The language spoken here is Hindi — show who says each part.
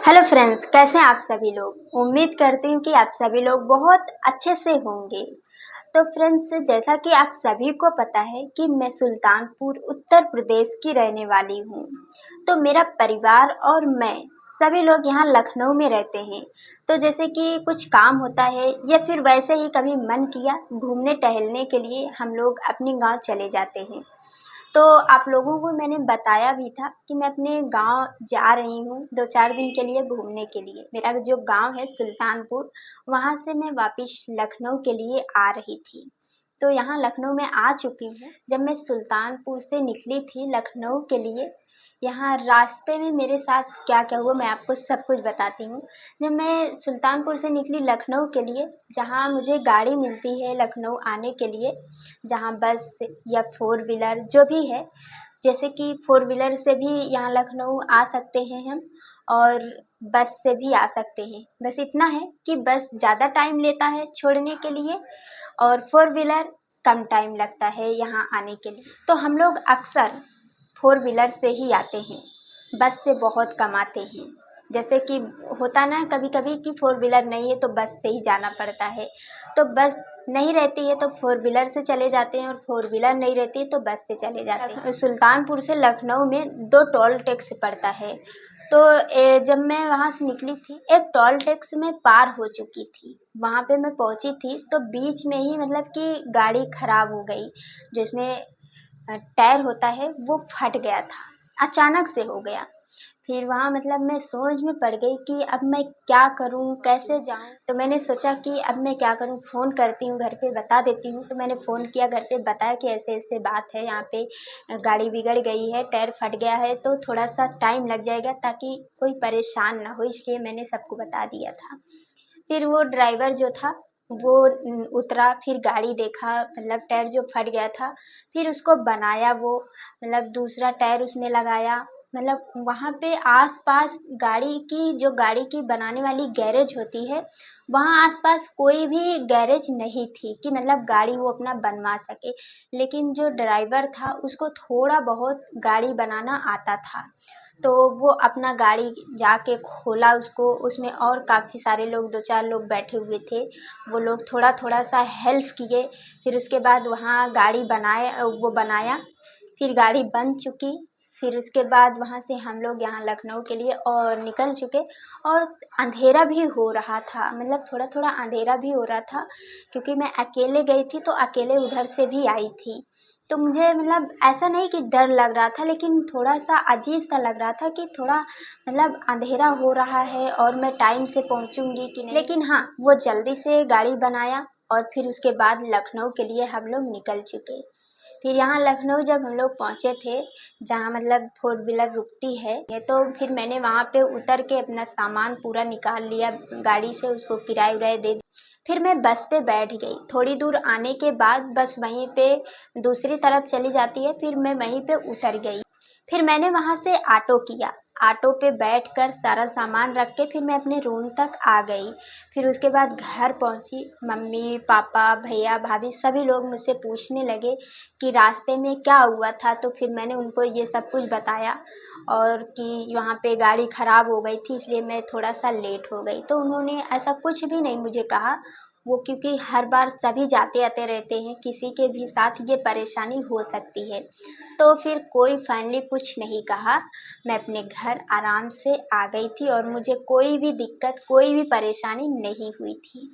Speaker 1: हेलो फ्रेंड्स, कैसे हैं आप सभी लोग। उम्मीद करती हूँ कि आप सभी लोग बहुत अच्छे से होंगे। तो फ्रेंड्स, जैसा कि आप सभी को पता है कि मैं सुल्तानपुर उत्तर प्रदेश की रहने वाली हूँ। तो मेरा परिवार और मैं सभी लोग यहाँ लखनऊ में रहते हैं। तो जैसे कि कुछ काम होता है या फिर वैसे ही कभी मन किया घूमने टहलने के लिए हम लोग अपने गांव चले जाते हैं। तो आप लोगों को मैंने बताया भी था कि मैं अपने गांव जा रही हूँ 2-4 दिन के लिए घूमने के लिए। मेरा जो गांव है सुल्तानपुर, वहाँ से मैं वापस लखनऊ के लिए आ रही थी। तो यहाँ लखनऊ में आ चुकी हूँ। जब मैं सुल्तानपुर से निकली थी लखनऊ के लिए, यहाँ रास्ते में मेरे साथ क्या क्या हुआ मैं आपको सब कुछ बताती हूँ। जब मैं सुल्तानपुर से निकली लखनऊ के लिए, जहाँ मुझे गाड़ी मिलती है लखनऊ आने के लिए, जहाँ बस या फोर व्हीलर जो भी है, जैसे कि फोर व्हीलर से भी यहाँ लखनऊ आ सकते हैं हम, और बस से भी आ सकते हैं। बस इतना है कि बस ज़्यादा टाइम लेता है छोड़ने के लिए और फोर व्हीलर कम टाइम लगता है यहाँ आने के लिए। तो हम लोग अक्सर फोर व्हीलर से ही आते हैं, बस से बहुत कम आते हैं। जैसे कि होता ना कभी कभी कि फोर व्हीलर नहीं है तो बस से ही जाना पड़ता है। तो बस नहीं रहती है तो फोर व्हीलर से चले जाते हैं, और फोर व्हीलर नहीं रहती है तो बस से चले जाते हैं। सुल्तानपुर से लखनऊ में 2 टोल टैक्स पड़ता है। तो जब मैं वहाँ से निकली थी, एक टोल टैक्स में पार हो चुकी थी, वहाँ पे मैं पहुँची थी, तो बीच में ही मतलब कि गाड़ी खराब हो गई। जिसमें टायर होता है वो फट गया था, अचानक से हो गया। फिर वहाँ मतलब मैं सोच में पड़ गई कि अब मैं क्या करूँ, कैसे जाऊँ। तो मैंने सोचा कि अब मैं क्या करूँ, फ़ोन करती हूँ घर पे बता देती हूँ। तो मैंने फ़ोन किया, घर पे बताया कि ऐसे ऐसे बात है, यहाँ पे गाड़ी बिगड़ गई है, टायर फट गया है, तो थोड़ा सा टाइम लग जाएगा ताकि कोई परेशान ना हो, इसलिए मैंने सबको बता दिया था। फिर वो ड्राइवर जो था वो उतरा, फिर गाड़ी देखा, मतलब टायर जो फट गया था, फिर उसको बनाया, वो मतलब दूसरा टायर उसमें लगाया। मतलब वहाँ पे आसपास गाड़ी की बनाने वाली गैरेज होती है, वहाँ आसपास कोई भी गैरेज नहीं थी कि मतलब गाड़ी वो अपना बनवा सके। लेकिन जो ड्राइवर था उसको थोड़ा बहुत गाड़ी बनाना आता था। तो वो अपना गाड़ी जाके खोला उसको, उसमें और काफ़ी सारे लोग 2-4 लोग बैठे हुए थे, वो लोग थोड़ा थोड़ा सा हेल्प किए। फिर उसके बाद वहाँ गाड़ी बनाया, फिर गाड़ी बन चुकी। फिर उसके बाद वहाँ से हम लोग यहाँ लखनऊ के लिए और निकल चुके। और अंधेरा भी हो रहा था, मतलब थोड़ा थोड़ा अंधेरा भी हो रहा था, क्योंकि मैं अकेले गई थी तो अकेले उधर से भी आई थी। तो मुझे मतलब ऐसा नहीं कि डर लग रहा था, लेकिन थोड़ा सा अजीब सा लग रहा था कि थोड़ा मतलब अंधेरा हो रहा है और मैं टाइम से पहुंचूंगी कि नहीं। लेकिन हाँ, वो जल्दी से गाड़ी बनाया और फिर उसके बाद लखनऊ के लिए हम लोग निकल चुके। फिर यहाँ लखनऊ जब हम लोग पहुँचे थे, जहाँ मतलब फोर व्हीलर रुकती है, ये तो फिर मैंने वहाँ पे उतर के अपना सामान पूरा निकाल लिया गाड़ी से, उसको किराए उराए दे। फिर मैं बस पे बैठ गई। थोड़ी दूर आने के बाद बस वहीं पे दूसरी तरफ चली जाती है, फिर मैं वहीं पे उतर गई। फिर मैंने वहाँ से ऑटो किया, ऑटो पे बैठकर सारा सामान रख के फिर मैं अपने रूम तक आ गई। फिर उसके बाद घर पहुँची, मम्मी पापा भैया भाभी सभी लोग मुझसे पूछने लगे कि रास्ते में क्या हुआ था। तो फिर मैंने उनको ये सब कुछ बताया, और कि वहाँ पे गाड़ी ख़राब हो गई थी इसलिए मैं थोड़ा सा लेट हो गई। तो उन्होंने ऐसा कुछ भी नहीं मुझे कहा, वो क्योंकि हर बार सभी जाते आते रहते हैं, किसी के भी साथ ये परेशानी हो सकती है। तो फिर कोई फाइनली कुछ नहीं कहा, मैं अपने घर आराम से आ गई थी और मुझे कोई भी दिक्कत कोई भी परेशानी नहीं हुई थी।